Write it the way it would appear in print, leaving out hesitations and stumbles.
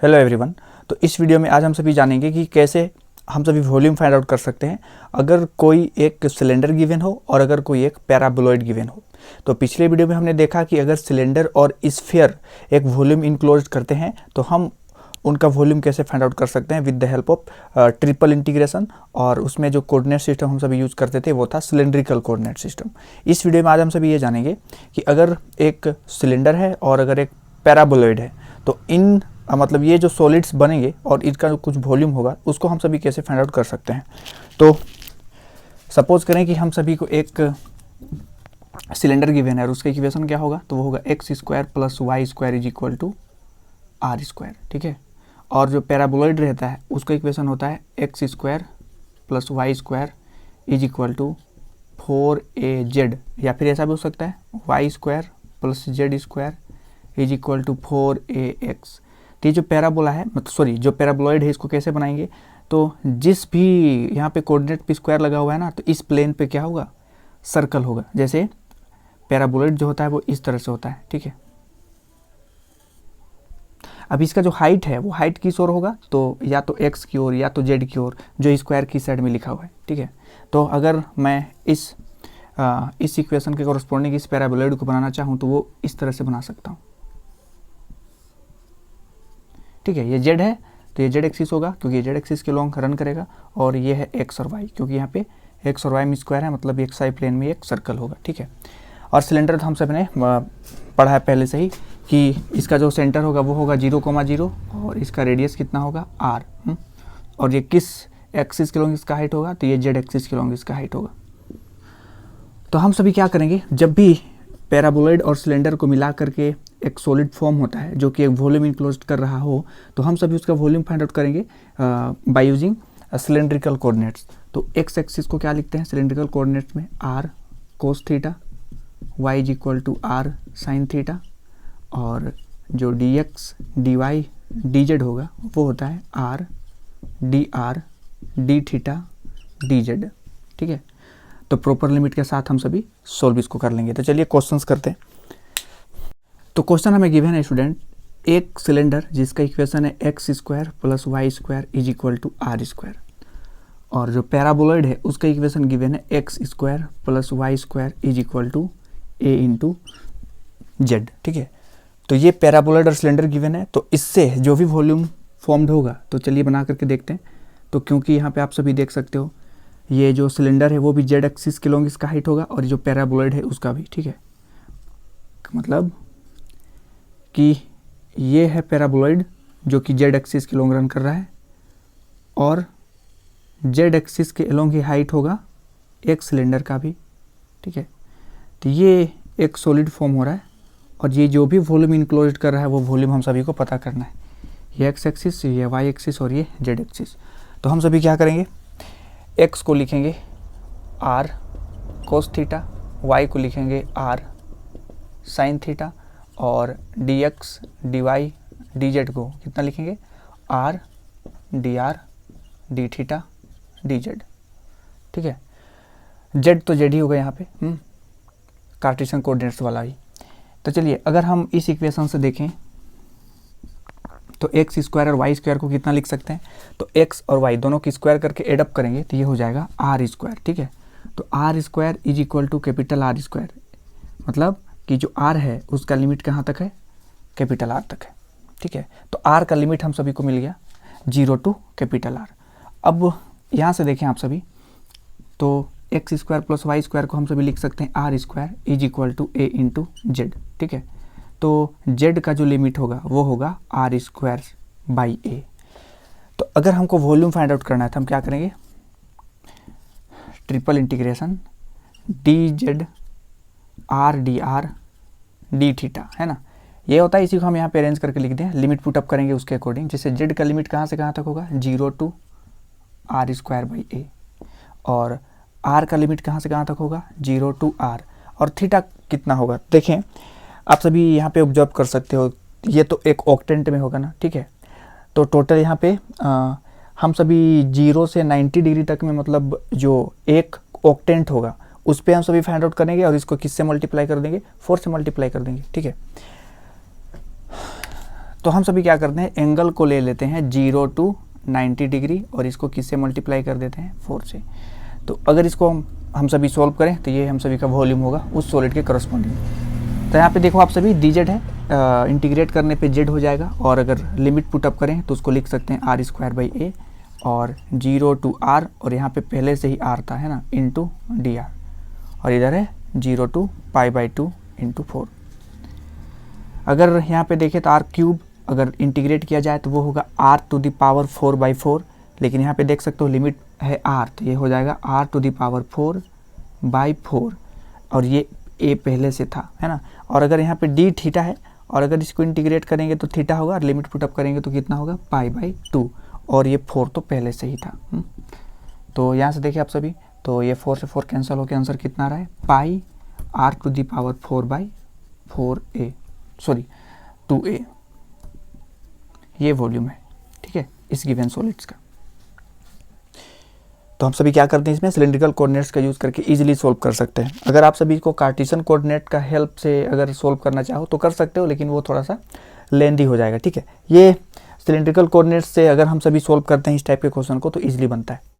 Hello everyone. तो इस video में आज हम सभी जानेंगे कि कैसे हम सभी वॉल्यूम फाइंड आउट कर सकते हैं अगर कोई एक सिलेंडर गिवन हो और अगर कोई एक पैराबोलॉइड गिवन हो। तो पिछले वीडियो में हमने देखा कि अगर सिलेंडर और स्फीयर एक वॉल्यूम इनक्लोज करते हैं तो हम उनका वॉल्यूम कैसे फाइंड आउट कर सकते हैं with the help of triple integration. और उसमें जो कोऑर्डिनेट सिस्टम हम सभी यूज़ करते थे वो था सिलेंड्रिकल कोऑर्डिनेट सिस्टम। इस वीडियो में आज हम सभी ये जानेंगे कि अगर एक सिलेंडर है और अगर एक पैराबोलॉइड है तो इन मतलब ये जो सॉलिड्स बनेंगे और इनका जो कुछ वॉल्यूम होगा उसको हम सभी कैसे फाइंड आउट कर सकते हैं। तो सपोज करें कि हम सभी को एक सिलेंडर गिवन है और उसका इक्वेशन क्या होगा, तो वो होगा X square plus Y square is equal to R square. ठीक है। और जो पैराबोलॉइड रहता है उसका इक्वेशन होता है X square plus Y square is equal to 4az, या फिर ऐसा भी हो सकता है Y square plus Z square is equal to 4ax। तो ये जो पैराबोला है जो पैराबोलॉइड है इसको कैसे बनाएंगे, तो जिस भी यहाँ पे कोऑर्डिनेट पे स्क्वायर लगा हुआ है ना, तो इस प्लेन पे क्या होगा, सर्कल होगा। जैसे पैराबोलॉइड जो होता है वो इस तरह से होता है। ठीक है। अब इसका जो हाइट है वो हाइट किस ओर होगा, तो या तो एक्स की ओर या तो जेड की ओर, जो स्क्वायर की साइड में लिखा हुआ है। ठीक है। तो अगर मैं इस इक्वेशन के कॉरस्पॉन्डिंग इस पैराबोलॉइड को बनाना चाहूँ तो वो इस तरह से बना सकता हूँ। ठीक है। ये जेड है तो ये जेड एक्सिस होगा क्योंकि ये जेड एक्सिस के लॉन्ग रन करेगा, और ये है एक्स और वाई क्योंकि यहाँ पे एक्स और वाई में स्क्वायर है, मतलब एक्स वाई प्लेन में एक सर्कल होगा। ठीक है। और सिलेंडर तो हम सब ने पढ़ा है पहले से ही कि इसका जो सेंटर होगा वो होगा 0,0 और इसका रेडियस कितना होगा r। और ये किस एक्सिस के लॉन्ग इसका हाइट होगा, तो ये जेड एक्सिस के लॉन्ग इसका हाइट होगा। तो हम सभी क्या करेंगे, जब भी पैराबोलॉइड और सिलेंडर को मिला करके एक सॉलिड फॉर्म होता है जो कि एक वॉल्यूम इनक्लोज कर रहा हो, तो हम सभी उसका वॉल्यूम फाइंड आउट करेंगे बाय यूजिंग सिलेंड्रिकल कोऑर्डिनेट्स। तो एक्स एक्सिस को क्या लिखते हैं सिलेंड्रिकल कोऑर्डिनेट्स में, r cos theta, y is equal to r sin theta, और जो dx dy dz होगा वो होता है r dr d theta dz। ठीक है। तो प्रॉपर लिमिट के साथ हम सभी सॉल्व इसको कर लेंगे। तो चलिए क्वेश्चंस करते हैं। तो क्वेश्चन हमें गिवन है स्टूडेंट, एक सिलेंडर जिसका इक्वेशन है X square plus Y square is equal to R square, और जो पैराबोलॉइड है उसका इक्वेशन गिवन है X square plus Y square is equal to A into Z. ठीक है। तो ये पैराबोलॉइड और सिलेंडर गिवन है, तो इससे जो भी वॉल्यूम फॉर्म्ड होगा तो चलिए बना करके देखते हैं। तो क्योंकि यहाँ पे आप सभी देख सकते हो ये जो सिलेंडर है वो भी जेड एक्सिस के लॉन्ग इसका हाइट होगा और जो पैराबोलॉइड है उसका भी। ठीक है। मतलब कि ये है पैराबोलॉइड जो कि जेड एक्सिस के लॉन्ग रन कर रहा है, और जेड एक्सिस के अलॉन्ग ही हाइट होगा एक सिलेंडर का भी। ठीक है। तो ये एक सॉलिड फॉर्म हो रहा है, और ये जो भी वॉल्यूम इनक्लोज कर रहा है वो वॉल्यूम हम सभी को पता करना है। ये एक्स एक्सिस, ये वाई एक्सिस और ये जेड एक्सिस। तो हम सभी क्या करेंगे, एक्स को लिखेंगे r cos थीटा, y को लिखेंगे r sin थीटा, और dx dy dz को कितना लिखेंगे r dr d theta dz। ठीक है। z तो z ही होगा यहाँ पे, कार्टेशियन कोऑर्डिनेट्स वाला ही। तो चलिए अगर हम इस इक्वेशन से देखें तो एक्स स्क्वायर और वाई स्क्वायर को कितना लिख सकते हैं, तो एक्स और वाई दोनों की स्क्वायर करके एडअप करेंगे तो ये हो जाएगा आर स्क्वायर। ठीक है। तो R square is equal to capital R square, मतलब कि जो आर है उसका लिमिट कहाँ तक है, कैपिटल आर तक है। ठीक है। तो आर का लिमिट हम सभी को मिल गया 0 टू कैपिटल आर। अब यहाँ से देखें आप सभी, तो X square plus Y square को हम सभी लिख सकते हैं R square is equal to A into Z. ठीक है। तो z का जो लिमिट होगा वो होगा आर स्क्वायर बाई ए। तो अगर हमको वॉल्यूम फाइंड आउट करना है तो हम क्या करेंगे, triple integration D Z R D R D theta, है ना, ये होता है। इसी को हम यहाँ पे अरेंज करके लिख दें, लिमिट पुट अप करेंगे उसके अकॉर्डिंग। जैसे z का लिमिट कहाँ से कहाँ तक होगा, 0 टू आर स्क्वायर बाई ए, और r का लिमिट कहाँ से कहाँ तक होगा, 0 टू r, और थीटा कितना होगा देखें आप सभी यहाँ पे ऑब्जर्व कर सकते हो, ये तो एक ऑक्टेंट में होगा ना। ठीक है। तो टोटल यहाँ पे हम सभी 0 से 90 डिग्री तक में, मतलब जो एक ऑक्टेंट होगा उस पर हम सभी फाइंड आउट करेंगे, और इसको किससे मल्टीप्लाई कर देंगे, 4 से मल्टीप्लाई कर देंगे। ठीक है। तो हम सभी क्या करते हैं, एंगल को ले लेते हैं 0 to 90 डिग्री और इसको किससे मल्टीप्लाई कर देते हैं, 4 से। तो अगर इसको हम सभी सॉल्व करें तो ये हम सभी का वॉल्यूम होगा उस सॉलिड के करस्पॉन्डिंग। तो यहाँ पे देखो आप सभी dz है, इंटीग्रेट करने पे z हो जाएगा, और अगर लिमिट पुट अप करें तो उसको लिख सकते हैं r² a और 0 to r, और यहाँ पे पहले से ही r था, है ना, इंटू dr, और इधर है 0 to π/2 इंटू 4। अगर यहाँ पे देखें तो r³ अगर इंटीग्रेट किया जाए तो वो होगा r⁴ 4/4, लेकिन यहाँ पे देख सकते हो लिमिट है r, तो ये हो जाएगा r⁴/4, और ये a पहले से था, है ना। और अगर यहाँ पे d थीटा है, और अगर इसको इंटीग्रेट करेंगे तो थीटा होगा, और लिमिट पुटअप करेंगे तो कितना होगा, π/2, और ये 4 तो पहले से ही था। तो यहाँ से देखिए आप सभी, तो ये 4 से 4 कैंसिल होकर आंसर कितना आ रहा है, πr⁴/2a, ये वॉल्यूम है, ठीक है, इस गिवन सॉलिड्स का। तो हम सभी क्या करते हैं, इसमें सिलिंड्रिकल कोऑर्डिनेट्स का यूज़ करके इजीली सोल्व कर सकते हैं। अगर आप सभी को कार्टेशियन कोऑर्डिनेट का हेल्प से अगर सोल्व करना चाहो तो कर सकते हो, लेकिन वो थोड़ा सा लेंदी हो जाएगा, ठीक है। ये सिलिंड्रिकल कोऑर्डिनेट्स से अगर हम सभी सोल्व करते हैं इस टाइप के क्वेश्चन को तो इजीली बनता है।